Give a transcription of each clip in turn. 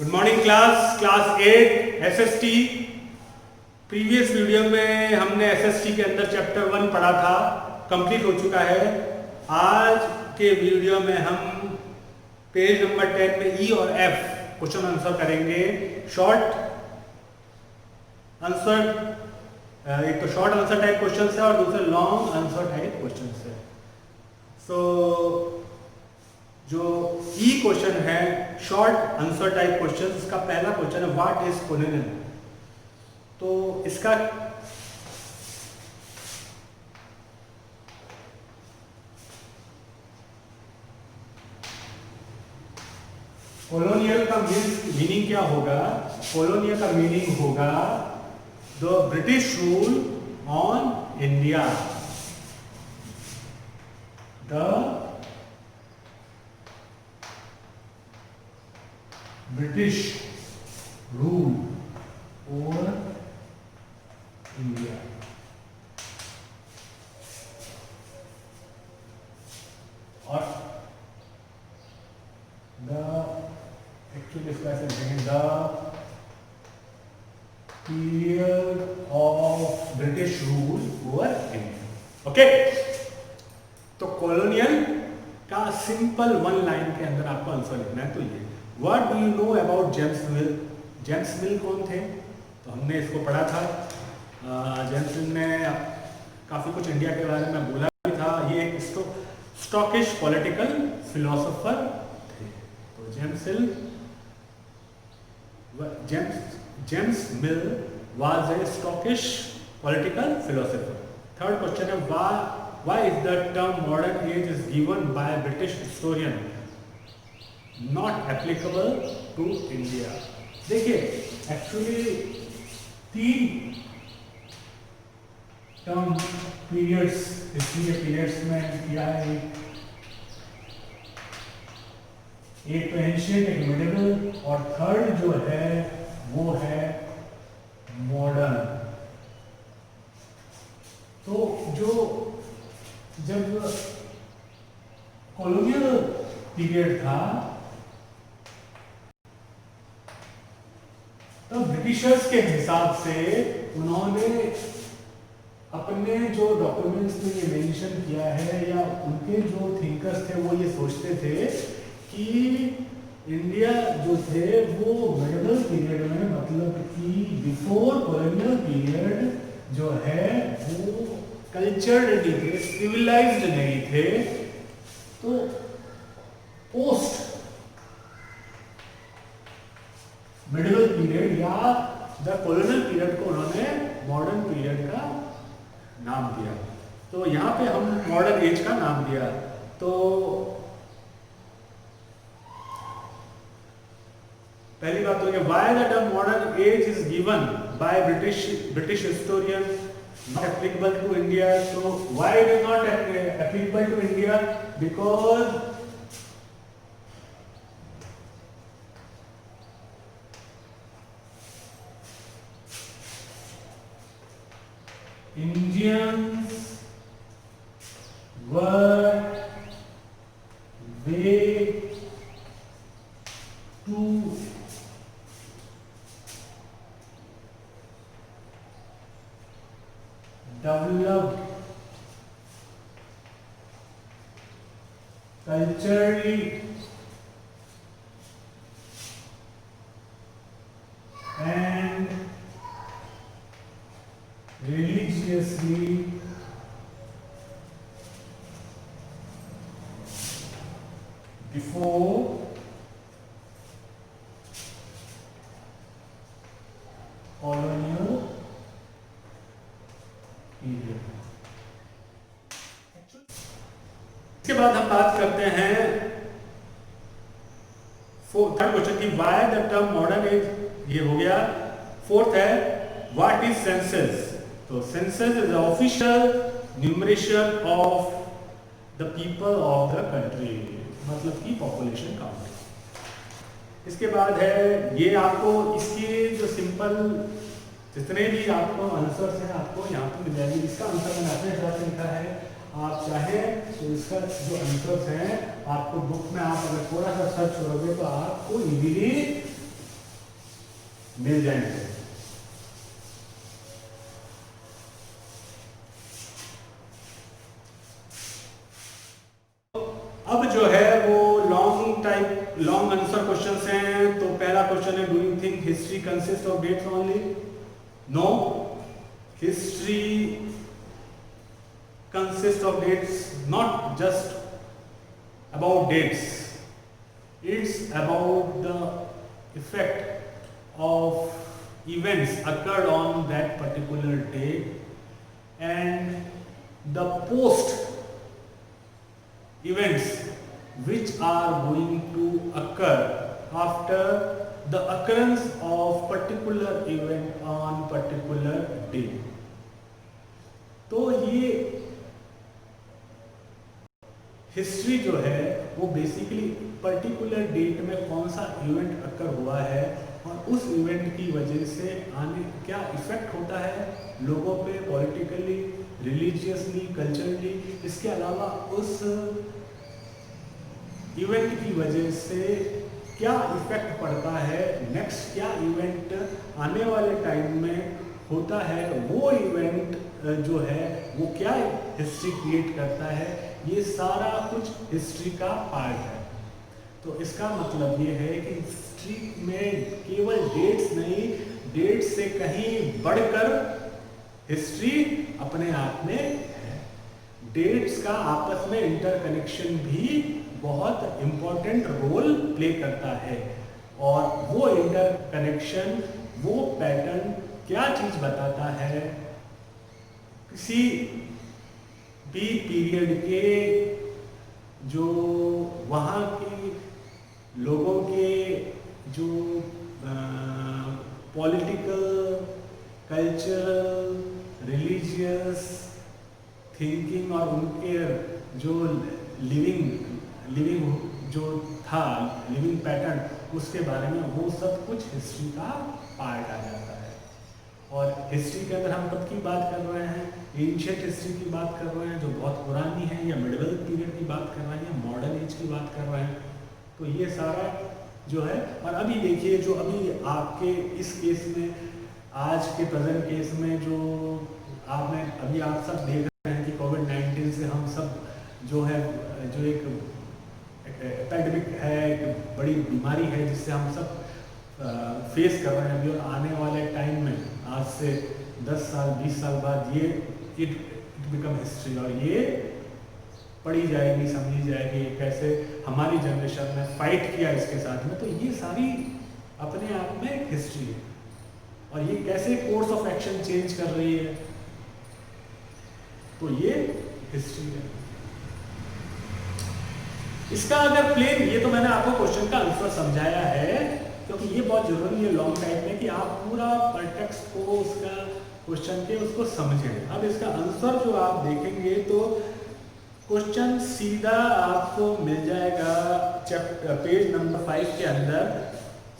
Good morning class 8 SST. Previous video में हमने SST के अंदर चैप्टर 1 पढ़ा था, कंप्लीट हो चुका है। आज के वीडियो में हम पेज नंबर 10 में ई और एफ क्वेश्चन आंसर करेंगे। शॉर्ट आंसर, एक तो शॉर्ट आंसर टाइप क्वेश्चन है और दूसरे लॉन्ग आंसर टाइप क्वेश्चन है। सो जो ई क्वेश्चन है शॉर्ट आंसर टाइप क्वेश्चन, इसका पहला क्वेश्चन है व्हाट इज कोलोनियल। तो इसका कॉलोनियल का मीनिंग क्या होगा? कॉलोनियल का मीनिंग होगा the British rule on India, the British rule over India. और द एक्चुअली इसका ऐसे लिखेंगे the period of British rule over India. Okay, तो कॉलोनियल का सिंपल वन लाइन के अंदर आपको आंसर लिखना है। तो ये what do you know about James mill. James मिल कौन थे? तो हमने इसको पढ़ा था। जेम्स मिल ने काफ़ी कुछ इंडिया के बारे में बोला भी था। ये एक स्टॉकिश पॉलिटिकल फिलोसोफर थे। तो James Mill was a Scottish political philosopher. Third question है why is the term modern age is given by a British historian not applicable to India। देखिए एक्चुअली 3 टर्म पीरियड्स हिस्ट्री के periods में किया है। एक तो एंशिएंट, एक medieval, और थर्ड जो है वो है मॉडर्न। तो जो जब कॉलोनियल पीरियड था तो ब्रिटिशर्स के हिसाब से उन्होंने अपने जो डॉक्यूमेंट्स में ये मेंशन किया है, या उनके जो थिंकर्स थे वो ये सोचते थे कि इंडिया जो थे वो मिडिवल पीरियड में, मतलब कि बिफोर कॉलोनियल पीरियड जो है वो कल्चर्ड नहीं थे, सिविलाइज्ड नहीं थे। तो पोस्ट मिडिवल पीरियड या द कॉलोनियल पीरियड को उन्होंने मॉडर्न पीरियड का नाम दिया। तो यहाँ पे हम मॉडर्न एज का नाम दिया। तो पहली बात तो why the term modern age is given by British historian not applicable to India। So why it is not applicable to India? Because Indians were way too developed culturally and religiously before colonial period। इसके बाद हम बात करते हैं third question की why the term modern age, ये हो गया। फोर्थ है व्हाट इज सेंसस। तो census is official numeration of the people of the country, मतलब की पॉपुलेशन काउंट। इसके बाद है ये आपको इसकी जो सिंपल जितने भी आपको आंसर्स हैं आपको यहाँ पे मिल जाएंगे। इसका आंसर मैंने अपने हिसाब से लिखा है, आप चाहें तो इसका जो आंसर्स हैं आपको बुक में आप अगर थोड़ा सा सर्च करोगे तो आपको इजीली मिल जाएंगे। अब जो है वो लॉन्ग आंसर क्वेश्चंस हैं। तो पहला क्वेश्चन है, do you think history consist of dates only? No, history consist of dates, not just about dates, it's about the effect of events occurred on that particular day and the post events which are going to occur after the occurrence of particular event on particular day। तो ये history जो है वो basically particular date में कौन सा event occur हुआ है और उस इवेंट की वजह से आने क्या इफेक्ट होता है लोगों पे, पॉलिटिकली, रिलीजियसली, कल्चरली, इसके अलावा उस इवेंट की वजह से क्या इफेक्ट पड़ता है, नेक्स्ट क्या इवेंट आने वाले टाइम में होता है, वो इवेंट जो है वो क्या हिस्ट्री क्रिएट करता है, ये सारा कुछ हिस्ट्री का पार्ट है। तो इसका मतलब ये है कि हिस्ट्री में केवल डेट्स नहीं, डेट्स से कहीं बढ़कर हिस्ट्री अपने आप में है। डेट्स का आपस में इंटरकनेक्शन भी बहुत इंपॉर्टेंट रोल प्ले करता है और वो इंटरकनेक्शन, वो पैटर्न क्या चीज बताता है, किसी भी पीरियड के जो वहाँ के लोगों के जो पॉलिटिकल, कल्चरल, रिलीजियस थिंकिंग और उनके जो लिविंग जो था, लिविंग पैटर्न, उसके बारे में वो सब कुछ हिस्ट्री का पार्ट आ जाता है। और हिस्ट्री के अंदर हम कब की बात कर रहे हैं? एंशिएंट हिस्ट्री की बात कर रहे हैं जो बहुत पुरानी है, या मिडिवल पीरियड की बात कर रहे हैं, या मॉडर्न एज की बात कर रहे हैं। तो ये सारा जो है, और अभी देखिए जो अभी आपके इस केस में, आज के प्रेजेंट केस में जो आपने अभी आप सब देख रहे हैं कि कोविड-19 से हम सब जो है, जो एक एपिडेमिक है, एक बड़ी बीमारी है जिससे हम सब फेस कर रहे हैं अभी, और आने वाले टाइम में आज से 10 साल 20 साल बाद ये इट बिकम हिस्ट्री, और ये पढ़ी जाएगी, समझी जाएगी, कैसे हमारी जनरेशन ने फाइट किया इसके साथ में। तो ये सारी अपने आप में एक हिस्ट्री है और ये कैसे कोर्स ऑफ एक्शन चेंज कर रही है, तो ये हिस्ट्री है। इसका अगर प्लेन, ये तो मैंने आपको क्वेश्चन का आंसर समझाया है क्योंकि ये बहुत जरूरी है लॉन्ग टाइम में कि आप पूरा कंटेक्स्ट को उसका क्वेश्चन के उसको समझें। अब इसका आंसर जो आप देखेंगे तो क्वेश्चन सीधा आपको मिल जाएगा चैप्टर पेज नंबर 5 के अंदर।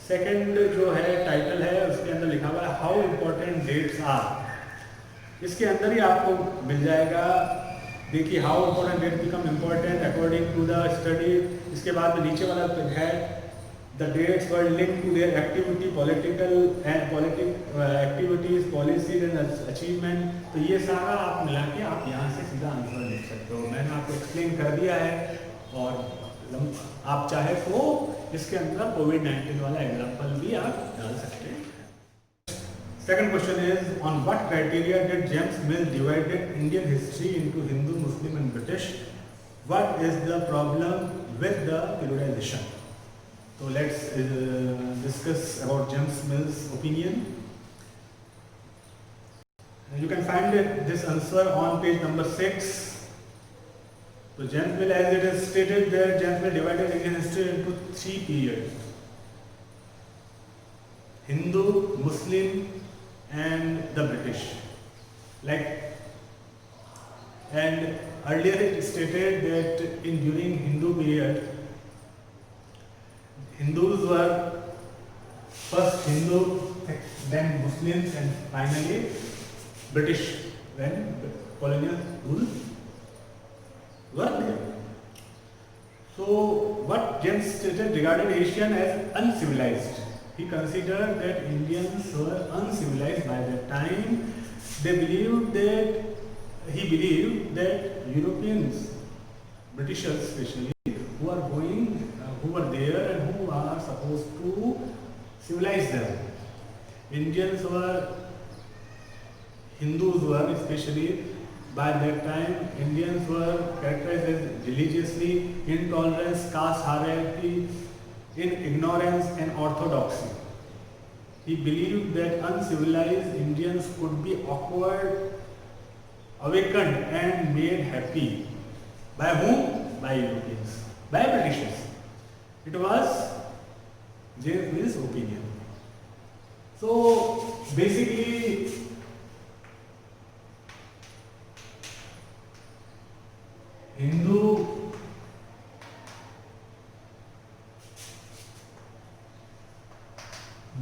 सेकंड जो है टाइटल है उसके अंदर लिखा हुआ है हाउ इम्पोर्टेंट डेट्स आर। इसके अंदर ही आपको मिल जाएगा, देखिए how important date become important according to the study. इसके बाद में नीचे वाला है the dates were linked to their activity, political activities, policies and achievement. तो ये सारा आप मिला के आप यहाँ से सीधा आंसर लिख सकते हो। मैंने आपको एक्सप्लेन कर दिया है और आप चाहे तो इसके अंदर कोविड-19 वाला एग्जाम्पल भी आप डाल सकते हैं। Second question is, on what criteria did James Mill divided Indian history into Hindu, Muslim and British? What is the problem with the periodization? So let's discuss about James Mill's opinion. You can find this answer on page number 6. So James Mill, as it is stated there, James Mill divided Indian history into 3 periods: Hindu, Muslim and the British. And earlier it stated that during Hindu period, Hindus were first Hindu, then Muslims, and finally British when colonial rule were there. So what James stated regarded Asian as uncivilized, He considered that Indians were uncivilized by that time. He believed that Europeans, Britishers especially, who were there and who are supposed to civilize them. Hindus were especially by that time, Indians were characterized as religiously intolerance, caste hierarchy, in ignorance and orthodoxy. He believed that uncivilized Indians could be awkward, awakened and made happy. By whom? By Europeans, by Britishers. It was James Mill's opinion. So basically, Hindu,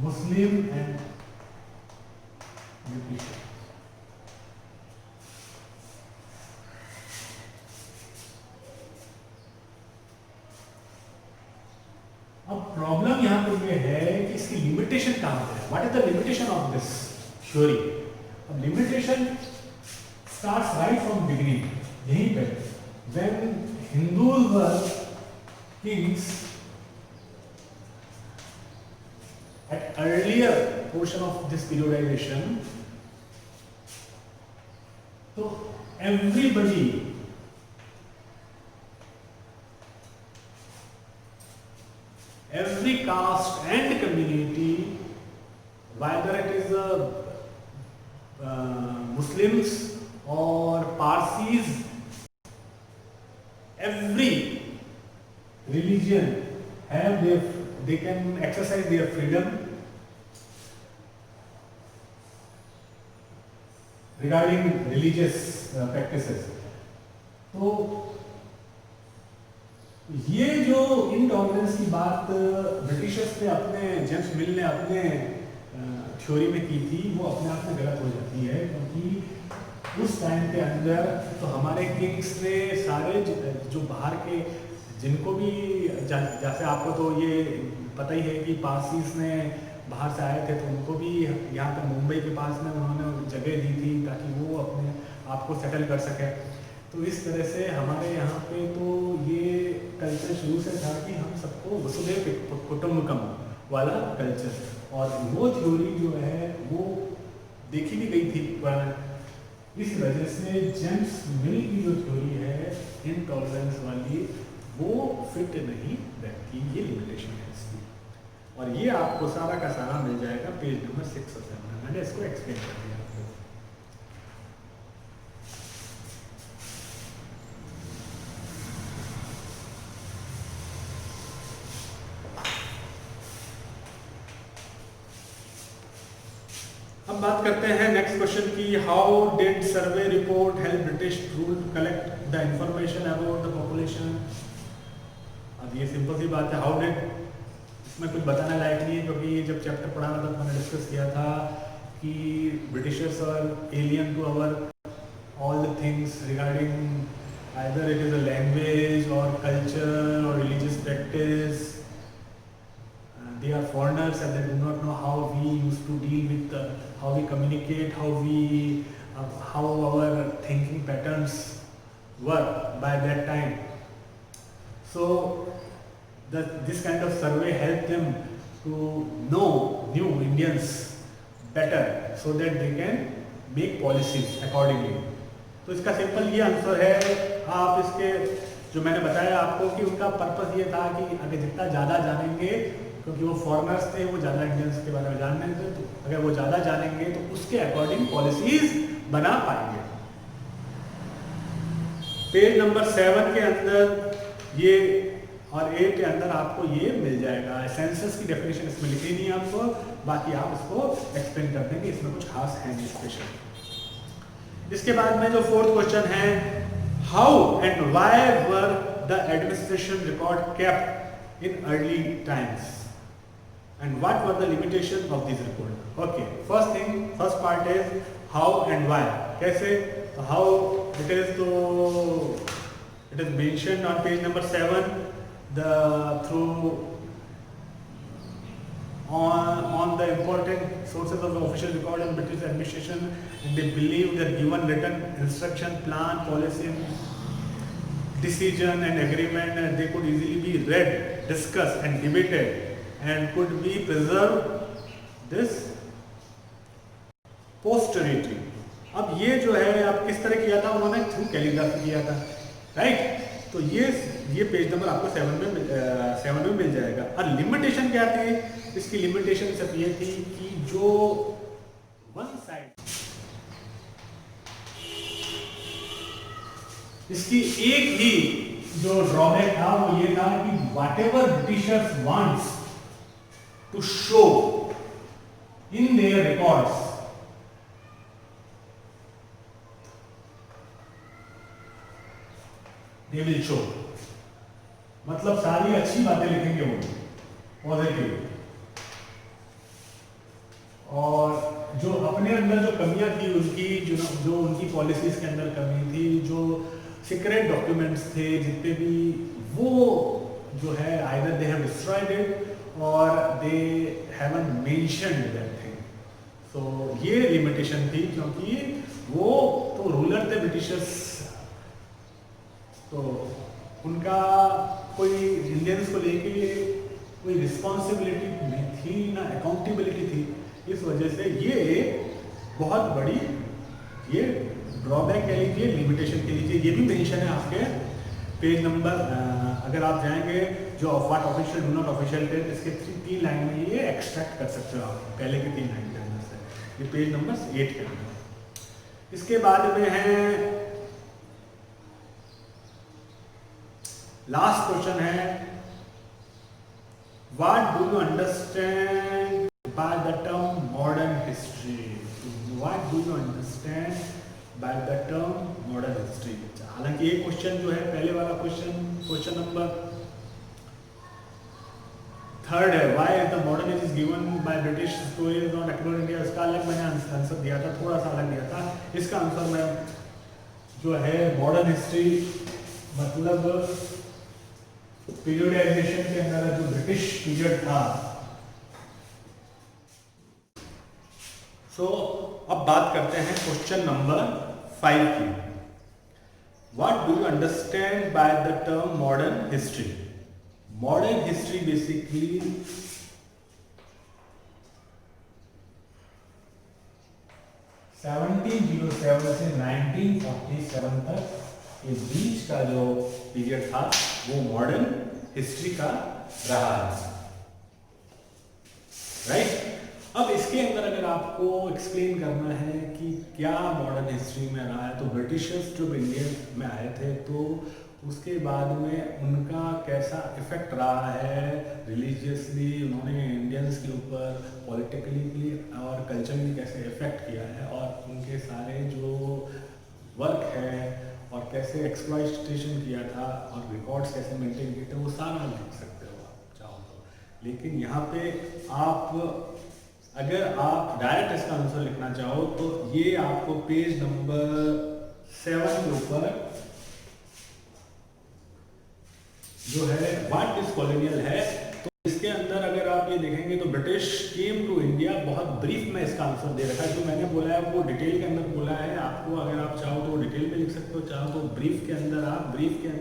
Muslim and British. अब problem यहाँ पे ये है कि इसकी limitation कहाँ पे है? What is the limitation of this theory? अब limitation starts right from beginning, यहीं पे when Hindus were kings at earlier portion of this periodization, so every caste and community, whether it is Muslims or Parsis, every religion they can exercise their freedom regarding religious practices. तो ये जो intolerance की बात Britishers ने James मिल ने अपने theory में की थी, वो अपने आप में गलत हो जाती है, क्योंकि उस टाइम के अंदर तो हमारे किंग्स ने सारे जो बाहर के जिनको भी, जैसे आपको तो ये पता ही है कि पारसीस ने बाहर से आए थे तो उनको भी यहाँ पर मुंबई के पास में उन्होंने जगह दी थी ताकि वो अपने आप को सेटल कर सके। तो इस तरह से हमारे यहाँ पे तो ये कल्चर शुरू से था कि हम सबको वसुधैव कुटुंबकम वाला कल्चर, और वो थ्योरी जो है वो देखी भी गई थी। इस वजह से जेम्स मिल की जो थ्योरी है इनटॉलरेंस वाली, वो फिट नहीं बैठती, ये लिमिटेशन है इसकी। और ये आपको सारा का सारा मिल जाएगा पेज नंबर 6 और 7 में, मैंने इसको एक्सप्लेन कर दिया आपको। अब बात करते हैं नेक्स्ट क्वेश्चन की, how did survey report help British rule to collect the information about the population? अब ये सिंपल सी बात है, हाउ डिड, इसमें कुछ बताने लायक नहीं है, क्योंकि जब चैप्टर पढ़ाना था तो मैंने डिस्कस किया था कि Britishers are alien to our all the things regarding either it is a language और कल्चर और religious practice. They are foreigners and they do not know how we used to deal with, how we communicate, how our thinking patterns were by that time. So this kind of survey helped them to know new Indians better so that they can make policies accordingly. तो इसका simple ये answer है। आप इसके जो मैंने बताया आपको कि उनका पर्पस ये था कि अगर जितना ज़्यादा जानेंगे, क्योंकि वो फॉरेनर्स थे, वो ज़्यादा इंडियंस के बारे में जानने थे, तो अगर वो ज़्यादा जानेंगे तो उसके अकॉर्डिंग पॉलिसीज बना पाएंगे। पेज नंबर 7 के अंदर ये और 8 के अंदर आपको ये मिल जाएगा। सेंसस की डेफिनेशन इसमें लिखी नहीं है आपको, बाकी आप इसको एक्सप्लेन कर देंगे, इसमें कुछ खास है नहीं स्पेशल। इसके बाद में जो 4th क्वेश्चन है, how and why were the administration record kept in early times and what were the limitations of this report? Okay, first part is how and why. कैसे? How it is mentioned on page number 7 through on the important sources of the official record in British administration, and they believe that given written instruction, plan, policy, decision and agreement, and they could easily be read, discussed and debated and could be preserved this posterity. अब ये जो है आप किस तरह किया था, उन्होंने थ्रू कैलीग्राफी किया था, राइट। तो ये पेज नंबर आपको 7 में मिल जाएगा। और लिमिटेशन क्या थी, इसकी लिमिटेशन सिर्फ ये थी कि जो वन साइड, इसकी एक ही जो ड्रॉबैक था वो ये था कि whatever Britishers wants to show in their records, they will show. मतलब सारी अच्छी बातें लिखेंगे वो, पॉजिटिव, और जो अपने अंदर जो कमियां थी उनकी, जो उनकी पॉलिसीज के अंदर कमी थी, जो सीक्रेट डॉक्यूमेंट्स थे जितने भी, वो जो है either they have destroyed it और they haven't mentioned that thing. So ये लिमिटेशन थी, क्योंकि वो तो रूलर थे ब्रिटिशर्स, तो उनका कोई इंडियंस को लेके कोई रिस्पॉन्सिबिलिटी नहीं थी, ना अकाउंटेबिलिटी थी। इस वजह से ये बहुत बड़ी ये ड्रॉबैक कह लीजिए, लिमिटेशन कह लीजिए, ये भी मेंशन है आपके पेज नंबर, अगर आप जाएंगे जो what official do not official थे, इसके 3 लाइन में ये एक्सट्रैक्ट कर सकते हो आप, पहले के 3 लाइन के अंदर से, ये पेज नंबर 8 के अंदर। इसके बाद में है लास्ट क्वेश्चन है, what do you understand by the term modern history. What do you understand by the term modern history. हालांकि ये क्वेश्चन जो है पहले वाला क्वेश्चन नंबर 3 है, why is the modern age is given by British historians not acknowledge India. इसका अलग मैंने आंसर दिया था, थोड़ा सा अलग दिया था। इसका आंसर मैं जो है मॉडर्न हिस्ट्री मतलब पीरियडाइजेशन के अंदर जो ब्रिटिश पीरियड था। सो अब बात करते हैं क्वेश्चन नंबर 5 की। What do you understand by the term modern history. Modern history basically (1707 से 1947 तक के बीच का जो पीरियड था वो मॉडर्न हिस्ट्री का रहा है, राइट। अब इसके अंदर अगर आपको एक्सप्लेन करना है कि क्या मॉडर्न हिस्ट्री में रहा है, तो ब्रिटिशर्स जब इंडिया में आए थे तो उसके बाद में उनका कैसा इफेक्ट रहा है रिलीजियसली, उन्होंने इंडियंस के ऊपर पॉलिटिकली और कल्चरली कैसे इफेक्ट किया है, और उनके सारे जो वर्क है और कैसे एक्सप्लॉइटेशन किया था और रिकॉर्ड्स कैसे मेंटेन किए थे, वो सारा लिख सकते हो आप चाहो तो। लेकिन यहाँ पे आप अगर आप डायरेक्ट इसका आंसर लिखना चाहो तो ये आपको पेज नंबर 7 के ऊपर जो है व्हाट इज कॉलोनियल है, तो इसके अंदर अगर आप ये देखेंगे तो ब्रिटिश केम टू इंडिया, बहुत ब्रीफ में इसका आंसर दे रखा है। जो मैंने बोला है वो डिटेल के अंदर बोला है, आपको अगर आप चाहो तो डिटेल में लिख सकते हो, चाहो तो ब्रीफ के अंदर आप ब्रीफ के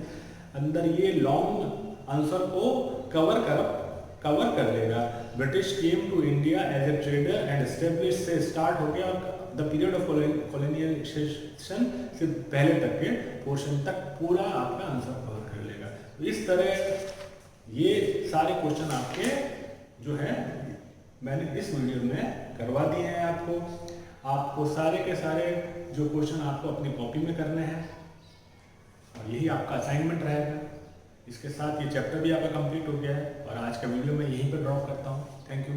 अंदर ये लॉन्ग आंसर को कवर कर लेगा। British came to India as a trader and establish से स्टार्ट हो गया और द पीरियड ऑफ कॉलोनियलाइजेशन से पहले तक के पोर्शन तक पूरा आपका आंसर कवर कर लेगा। तो इस तरह ये सारे क्वेश्चन आपके जो है मैंने इस वीडियो में करवा दिए हैं आपको सारे के सारे जो क्वेश्चन आपको अपनी कॉपी में करने हैं और यही आपका असाइनमेंट रहेगा। इसके साथ ये चैप्टर भी आपका कंप्लीट हो गया है और आज का वीडियो मैं यहीं पर ड्रॉप करता हूँ। Thank you.